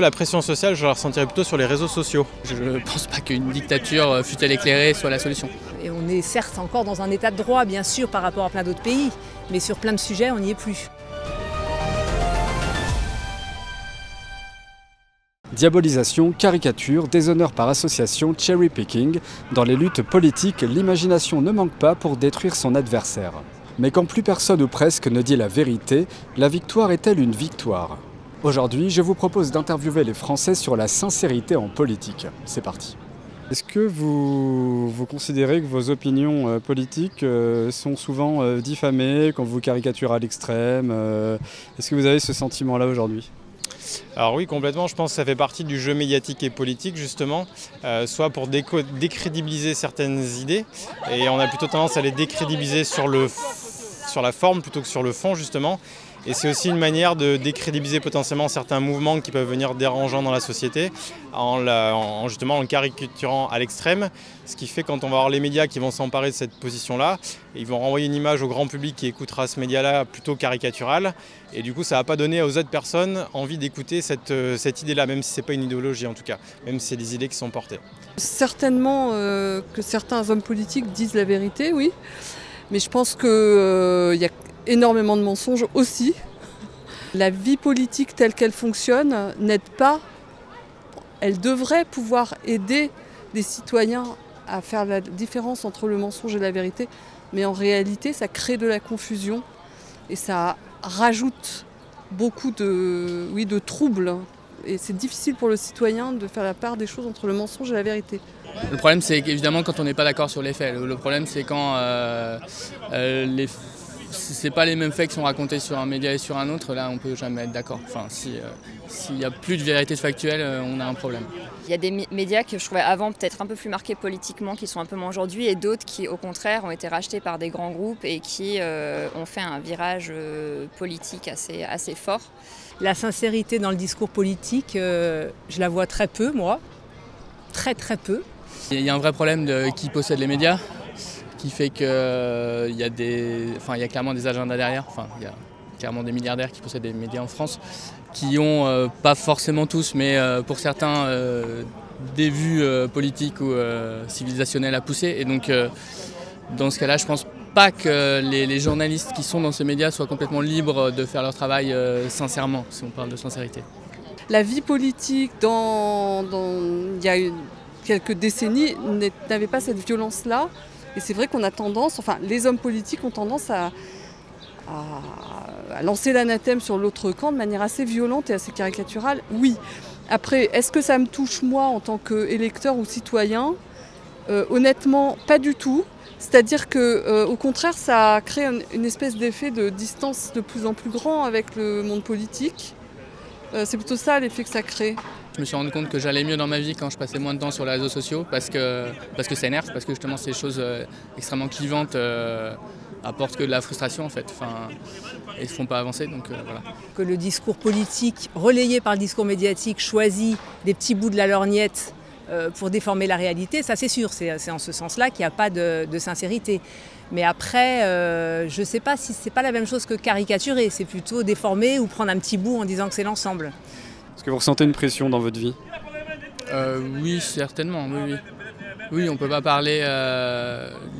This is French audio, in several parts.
La pression sociale, je la ressentirais plutôt sur les réseaux sociaux. Je ne pense pas qu'une dictature, fût-elle éclairée, soit la solution. Et on est certes encore dans un état de droit, bien sûr, par rapport à plein d'autres pays, mais sur plein de sujets, on n'y est plus. Diabolisation, caricature, déshonneur par association, cherry picking. Dans les luttes politiques, l'imagination ne manque pas pour détruire son adversaire. Mais quand plus personne ou presque ne dit la vérité, la victoire est-elle une victoire ? Aujourd'hui, je vous propose d'interviewer les Français sur la sincérité en politique. C'est parti. Est-ce que vous considérez que vos opinions politiques sont souvent diffamées, quand vous caricaturez à l'extrême ? Est-ce que vous avez ce sentiment-là aujourd'hui ? Alors oui, complètement, je pense que ça fait partie du jeu médiatique et politique justement, soit pour décrédibiliser certaines idées, et on a plutôt tendance à les décrédibiliser sur la forme plutôt que sur le fond justement. Et c'est aussi une manière de décrédibiliser potentiellement certains mouvements qui peuvent venir dérangeants dans la société justement en caricaturant à l'extrême. Ce qui fait quand on va avoir les médias qui vont s'emparer de cette position-là, ils vont renvoyer une image au grand public qui écoutera ce média-là plutôt caricatural. Et du coup, ça ne va pas donner aux autres personnes envie d'écouter cette idée-là, même si ce n'est pas une idéologie en tout cas, même si c'est des idées qui sont portées. Certainement que certains hommes politiques disent la vérité, oui. Mais je pense qu'il y a énormément de mensonges aussi. La vie politique telle qu'elle fonctionne n'aide pas. Elle devrait pouvoir aider les citoyens à faire la différence entre le mensonge et la vérité. Mais en réalité, ça crée de la confusion et ça rajoute beaucoup de troubles. Et c'est difficile pour le citoyen de faire la part des choses entre le mensonge et la vérité. Le problème, c'est qu'évidemment, quand on n'est pas d'accord sur les faits. Le problème, c'est quand c'est pas les mêmes faits qui sont racontés sur un média et sur un autre, là on peut jamais être d'accord. Enfin, s'il n'y a plus de vérité factuelle, on a un problème. Il y a des médias que je trouvais avant peut-être un peu plus marqués politiquement, qui sont un peu moins aujourd'hui, et d'autres qui au contraire ont été rachetés par des grands groupes et qui ont fait un virage politique assez fort. La sincérité dans le discours politique, je la vois très peu, moi. Très peu. Il y a un vrai problème de qui possède les médias, qui fait qu'il y a clairement des agendas derrière. Enfin, il y a clairement des milliardaires qui possèdent des médias en France, qui ont, pas forcément tous, mais pour certains, des vues politiques ou civilisationnelles à pousser. Et donc, dans ce cas-là, je pense pas que les journalistes qui sont dans ces médias soient complètement libres de faire leur travail sincèrement, si on parle de sincérité. La vie politique, il y a quelques décennies, n'avait pas cette violence-là. Et c'est vrai qu'on a tendance, enfin les hommes politiques ont tendance à lancer l'anathème sur l'autre camp de manière assez violente et assez caricaturale. Oui. Après, est-ce que ça me touche moi en tant qu'électeur ou citoyen ? Honnêtement, pas du tout. C'est-à-dire qu'au contraire, ça crée une espèce d'effet de distance de plus en plus grand avec le monde politique. C'est plutôt ça l'effet que ça crée. Je me suis rendu compte que j'allais mieux dans ma vie quand je passais moins de temps sur les réseaux sociaux parce que ça énerve, parce que justement ces choses extrêmement clivantes apportent que de la frustration en fait, et ne font pas avancer, donc voilà. Que le discours politique, relayé par le discours médiatique, choisit des petits bouts de la lorgnette pour déformer la réalité, ça c'est sûr, c'est en ce sens-là qu'il n'y a pas de sincérité. Mais après, je ne sais pas si c'est pas la même chose que caricaturer, c'est plutôt déformer ou prendre un petit bout en disant que c'est l'ensemble. Est-ce que vous ressentez une pression dans votre vie ? Oui, certainement, oui. Oui, on ne peut pas parler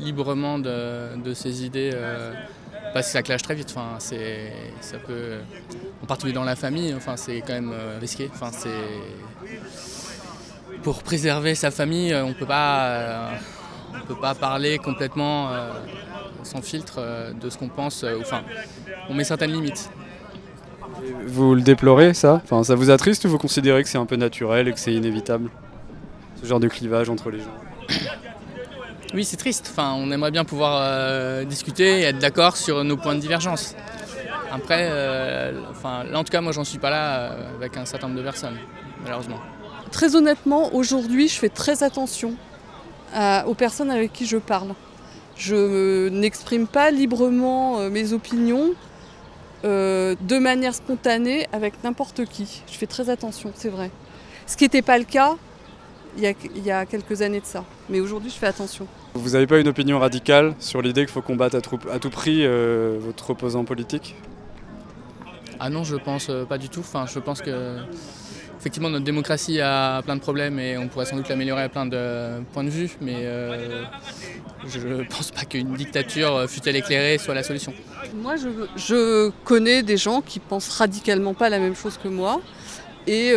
librement de ses idées parce que ça clash très vite. Enfin, ça peut, en particulier dans la famille, enfin, c'est quand même risqué. Enfin, pour préserver sa famille, on ne peut pas parler complètement sans filtre de ce qu'on pense. On met certaines limites. Vous le déplorez, ça ? Enfin, ça vous attriste ou vous considérez que c'est un peu naturel et que c'est inévitable ? Ce genre de clivage entre les gens ? Oui, c'est triste. Enfin, on aimerait bien pouvoir discuter et être d'accord sur nos points de divergence. Après, là en tout cas, moi j'en suis pas là avec un certain nombre de personnes, malheureusement. Très honnêtement, aujourd'hui, je fais très attention aux personnes avec qui je parle. Je n'exprime pas librement mes opinions. De manière spontanée avec n'importe qui. Je fais très attention, c'est vrai. Ce qui n'était pas le cas il y a quelques années de ça. Mais aujourd'hui, je fais attention. Vous n'avez pas une opinion radicale sur l'idée qu'il faut combattre à tout prix votre opposant politique ? Ah non, je pense pas du tout. Enfin, je pense que Effectivement, notre démocratie a plein de problèmes et on pourrait sans doute l'améliorer à plein de points de vue, mais je ne pense pas qu'une dictature, fût-elle éclairée, soit la solution. Moi, je connais des gens qui pensent radicalement pas la même chose que moi et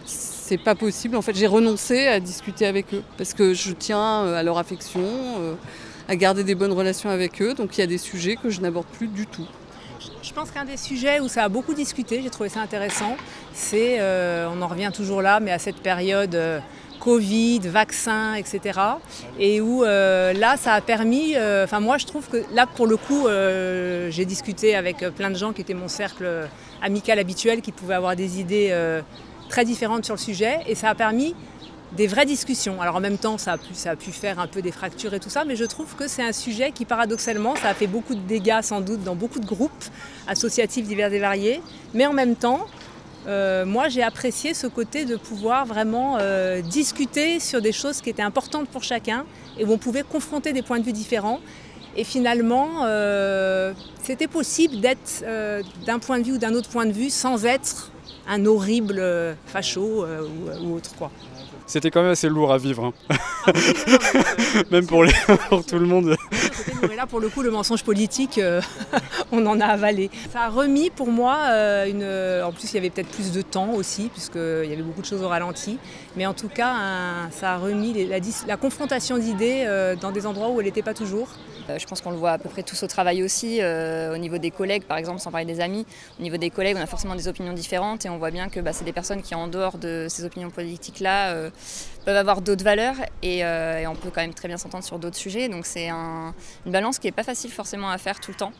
c'est pas possible. En fait, j'ai renoncé à discuter avec eux parce que je tiens à leur affection, à garder des bonnes relations avec eux. Donc il y a des sujets que je n'aborde plus du tout. Je pense qu'un des sujets où ça a beaucoup discuté, j'ai trouvé ça intéressant, c'est, on en revient toujours là, mais à cette période Covid, vaccins, etc. Et où là, ça a permis, moi je trouve que là, pour le coup, j'ai discuté avec plein de gens qui étaient mon cercle amical habituel, qui pouvaient avoir des idées très différentes sur le sujet, et ça a permis des vraies discussions. Alors en même temps, ça a pu faire un peu des fractures et tout ça, mais je trouve que c'est un sujet qui, paradoxalement, ça a fait beaucoup de dégâts sans doute dans beaucoup de groupes associatifs divers et variés, mais en même temps, moi j'ai apprécié ce côté de pouvoir vraiment discuter sur des choses qui étaient importantes pour chacun et où on pouvait confronter des points de vue différents. Et finalement, c'était possible d'être d'un point de vue ou d'un autre point de vue sans être un horrible facho ou autre, quoi. C'était quand même assez lourd à vivre, hein. Même pour tout le monde. Mais là, pour le coup, le mensonge politique, on en a avalé. Ça a remis pour moi, en plus il y avait peut-être plus de temps aussi, puisqu'il y avait beaucoup de choses au ralenti, mais en tout cas, ça a remis la confrontation d'idées dans des endroits où elle n'était pas toujours. Je pense qu'on le voit à peu près tous au travail aussi, au niveau des collègues par exemple, sans parler des amis. Au niveau des collègues, on a forcément des opinions différentes et on voit bien que c'est des personnes qui, en dehors de ces opinions politiques-là, peuvent avoir d'autres valeurs et on peut quand même très bien s'entendre sur d'autres sujets. Donc c'est une balance qui n'est pas facile forcément à faire tout le temps.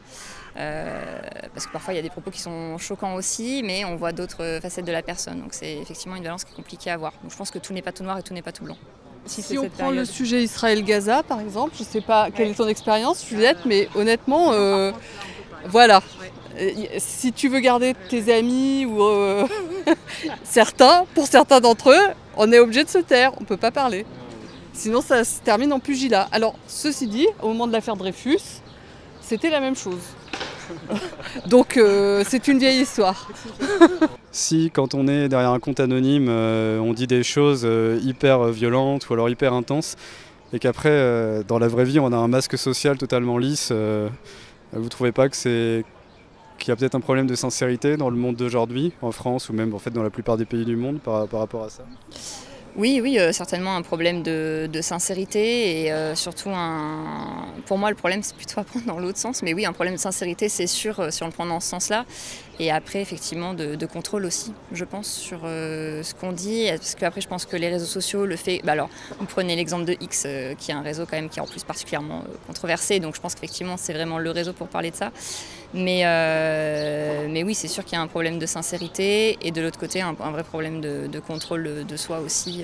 Parce que parfois il y a des propos qui sont choquants aussi, mais on voit d'autres facettes de la personne. Donc c'est effectivement une balance qui est compliquée à avoir. Donc je pense que tout n'est pas tout noir et tout n'est pas tout blanc. Si on prend le sujet Israël-Gaza par exemple, je ne sais pas quelle est ton expérience Juliette, mais honnêtement, voilà. Si tu veux garder tes amis ou pour certains d'entre eux, on est obligé de se taire, on ne peut pas parler. Sinon ça se termine en pugilat. Alors ceci dit, au moment de l'affaire Dreyfus, c'était la même chose. Donc c'est une vieille histoire. Si quand on est derrière un compte anonyme, on dit des choses hyper violentes ou alors hyper intenses, et qu'après dans la vraie vie on a un masque social totalement lisse, vous trouvez pas qu'il y a peut-être un problème de sincérité dans le monde d'aujourd'hui, en France ou même en fait dans la plupart des pays du monde par rapport à ça ? Oui, certainement un problème de sincérité et surtout pour moi le problème c'est plutôt à prendre dans l'autre sens, mais oui un problème de sincérité c'est sûr si on le prend dans ce sens-là, et après effectivement de contrôle aussi je pense sur ce qu'on dit, parce qu'après je pense que les réseaux sociaux le fait, alors vous prenez l'exemple de X qui est un réseau quand même qui est en plus particulièrement controversé, donc je pense qu'effectivement c'est vraiment le réseau pour parler de ça, mais oui c'est sûr qu'il y a un problème de sincérité et de l'autre côté un vrai problème de contrôle de soi aussi.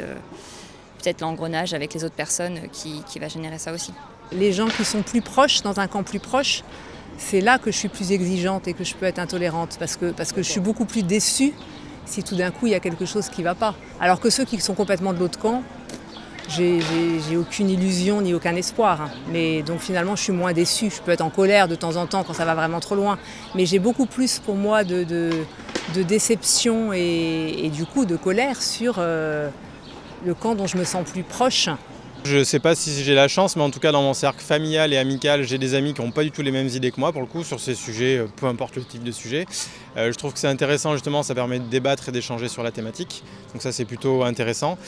Peut-être l'engrenage avec les autres personnes qui va générer ça aussi. Les gens qui sont plus proches, dans un camp plus proche, c'est là que je suis plus exigeante et que je peux être intolérante parce que je suis beaucoup plus déçue si tout d'un coup il y a quelque chose qui ne va pas. Alors que ceux qui sont complètement de l'autre camp, j'ai aucune illusion ni aucun espoir. Hein. Mais donc finalement je suis moins déçue. Je peux être en colère de temps en temps quand ça va vraiment trop loin. Mais j'ai beaucoup plus pour moi de déception et du coup de colère sur le camp dont je me sens plus proche. Je ne sais pas si j'ai la chance, mais en tout cas dans mon cercle familial et amical, j'ai des amis qui n'ont pas du tout les mêmes idées que moi pour le coup sur ces sujets, peu importe le type de sujet. Je trouve que c'est intéressant justement, ça permet de débattre et d'échanger sur la thématique, donc ça c'est plutôt intéressant.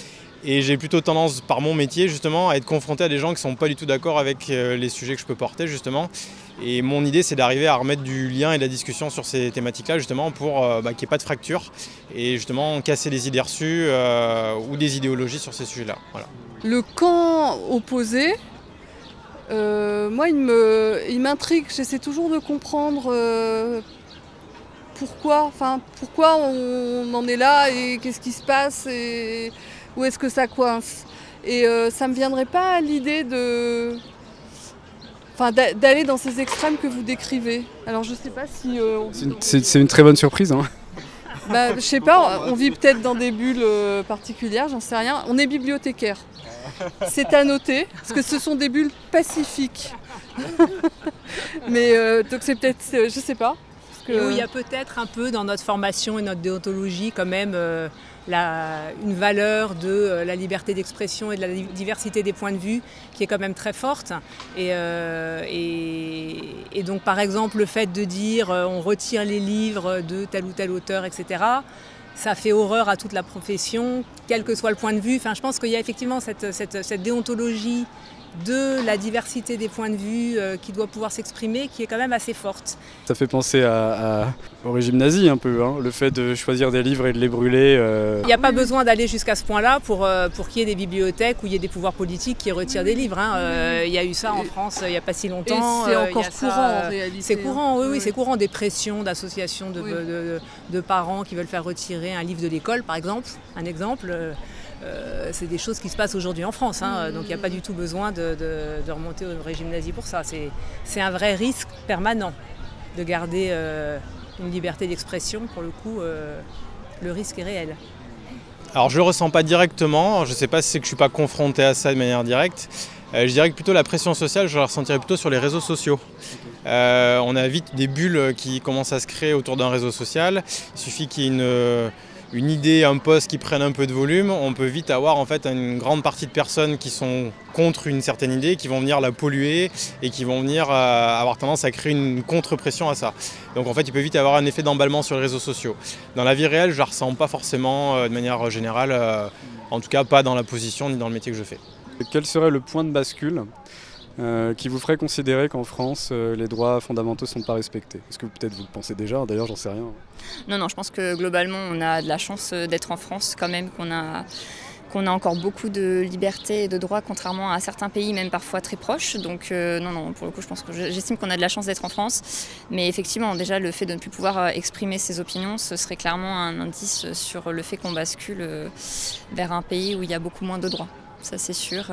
Et j'ai plutôt tendance par mon métier justement à être confronté à des gens qui ne sont pas du tout d'accord avec les sujets que je peux porter justement. Et mon idée c'est d'arriver à remettre du lien et de la discussion sur ces thématiques-là justement pour qu'il n'y ait pas de fracture et justement casser les idées reçues ou des idéologies sur ces sujets-là. Voilà. Le camp opposé, moi il m'intrigue, j'essaie toujours de comprendre pourquoi on en est là et qu'est-ce qui se passe et où est-ce que ça coince. Et ça ne me viendrait pas à l'idée d'aller dans ces extrêmes que vous décrivez. Alors je ne sais pas si... C'est une très bonne surprise. Hein. Je ne sais pas, on vit peut-être dans des bulles particulières, j'en sais rien. On est bibliothécaire. C'est à noter, parce que ce sont des bulles pacifiques. Mais donc c'est peut-être, je ne sais pas. Et où il y a peut-être un peu dans notre formation et notre déontologie quand même une valeur de la liberté d'expression et de la diversité des points de vue qui est quand même très forte. Et donc par exemple le fait de dire on retire les livres de tel ou tel auteur, etc., ça fait horreur à toute la profession, quel que soit le point de vue. Enfin, je pense qu'il y a effectivement cette déontologie de la diversité des points de vue qui doit pouvoir s'exprimer, qui est quand même assez forte. Ça fait penser au régime nazi un peu, hein, le fait de choisir des livres et de les brûler. Il n'y a pas besoin d'aller jusqu'à ce point-là pour qu'il y ait des bibliothèques où il y ait des pouvoirs politiques qui retirent des livres. Hein. Il y a eu ça en France il n'y a pas si longtemps. Et c'est encore courant en réalité. C'est courant, oui, c'est courant, des pressions d'associations de parents qui veulent faire retirer un livre de l'école, par exemple. Un exemple. C'est des choses qui se passent aujourd'hui en France, hein, donc il n'y a pas du tout besoin de remonter au régime nazi pour ça. C'est un vrai risque permanent de garder une liberté d'expression. Pour le coup, le risque est réel. Alors je ne le ressens pas directement, je ne sais pas si c'est que je ne suis pas confronté à ça de manière directe. Je dirais que plutôt la pression sociale, je la ressentirais plutôt sur les réseaux sociaux. On a vite des bulles qui commencent à se créer autour d'un réseau social. Il suffit qu'il y ait une idée, un post qui prenne un peu de volume, on peut vite avoir en fait une grande partie de personnes qui sont contre une certaine idée, qui vont venir la polluer et qui vont venir avoir tendance à créer une contre-pression à ça. Donc en fait il peut vite avoir un effet d'emballement sur les réseaux sociaux. Dans la vie réelle je ne la ressens pas forcément de manière générale, en tout cas pas dans la position ni dans le métier que je fais. Quel serait le point de bascule qui vous ferait considérer qu'en France, les droits fondamentaux ne sont pas respectés? Est-ce que peut-être vous le pensez déjà? D'ailleurs, j'en sais rien. Non, je pense que globalement, on a de la chance d'être en France quand même, qu'on a encore beaucoup de liberté et de droits, contrairement à certains pays, même parfois très proches. Donc non, pour le coup, je pense que j'estime qu'on a de la chance d'être en France. Mais effectivement, déjà, le fait de ne plus pouvoir exprimer ses opinions, ce serait clairement un indice sur le fait qu'on bascule vers un pays où il y a beaucoup moins de droits. Ça c'est sûr,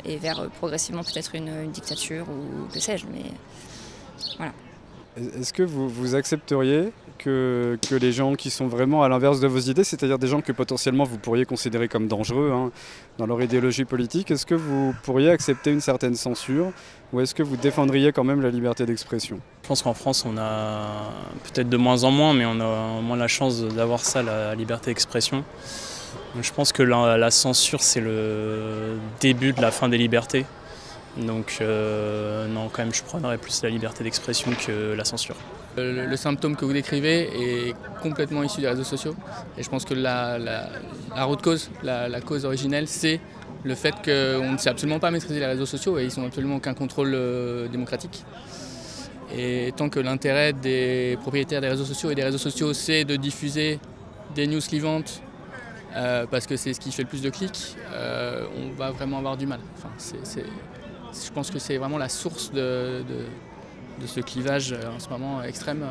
et vers progressivement peut-être une dictature ou que sais-je, mais voilà. Est-ce que vous accepteriez que les gens qui sont vraiment à l'inverse de vos idées, c'est-à-dire des gens que potentiellement vous pourriez considérer comme dangereux dans leur idéologie politique, est-ce que vous pourriez accepter une certaine censure ou est-ce que vous défendriez quand même la liberté d'expression? Je pense qu'en France, on a peut-être de moins en moins, mais on a au moins la chance d'avoir ça, la liberté d'expression. Donc je pense que la censure, c'est le début de la fin des libertés. Donc non, quand même, je prendrais plus la liberté d'expression que la censure. Le symptôme que vous décrivez est complètement issu des réseaux sociaux. Et je pense que la root cause, la cause originelle, c'est le fait qu'on ne sait absolument pas maîtriser les réseaux sociaux et ils n'ont absolument aucun contrôle démocratique. Et tant que l'intérêt des propriétaires des réseaux sociaux et des réseaux sociaux, c'est de diffuser des news clivantes, parce que c'est ce qui fait le plus de clics, on va vraiment avoir du mal. Enfin, je pense que c'est vraiment la source de ce clivage en ce moment extrême.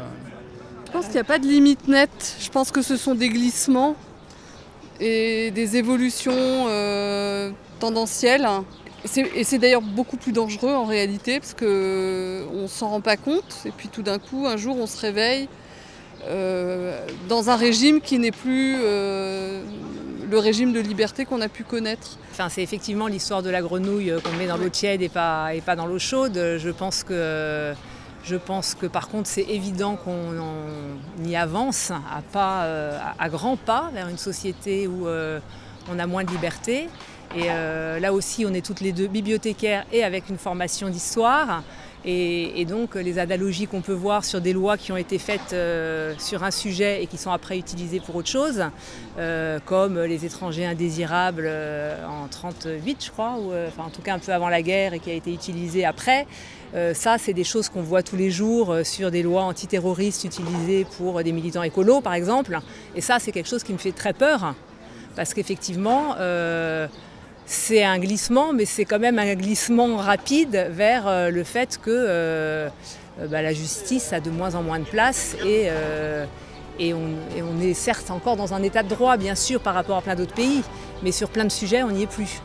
Je pense qu'il n'y a pas de limite nette. Je pense que ce sont des glissements et des évolutions tendancielles. Et c'est d'ailleurs beaucoup plus dangereux en réalité parce qu'on ne s'en rend pas compte. Et puis tout d'un coup, un jour, on se réveille dans un régime qui n'est plus le régime de liberté qu'on a pu connaître. Enfin, c'est effectivement l'histoire de la grenouille qu'on met dans l'eau tiède et pas dans l'eau chaude. Je pense que par contre c'est évident qu'on y avance à grands pas vers une société où on a moins de liberté. Et là aussi on est toutes les deux bibliothécaires et avec une formation d'histoire. Et donc les analogies qu'on peut voir sur des lois qui ont été faites sur un sujet et qui sont après utilisées pour autre chose, comme les étrangers indésirables en 1938 je crois, ou en tout cas un peu avant la guerre et qui a été utilisé après. Ça c'est des choses qu'on voit tous les jours sur des lois antiterroristes utilisées pour des militants écolos par exemple. Et ça c'est quelque chose qui me fait très peur parce qu'effectivement c'est un glissement, mais c'est quand même un glissement rapide vers le fait que la justice a de moins en moins de place et on est certes encore dans un état de droit, bien sûr, par rapport à plein d'autres pays, mais sur plein de sujets, on n'y est plus.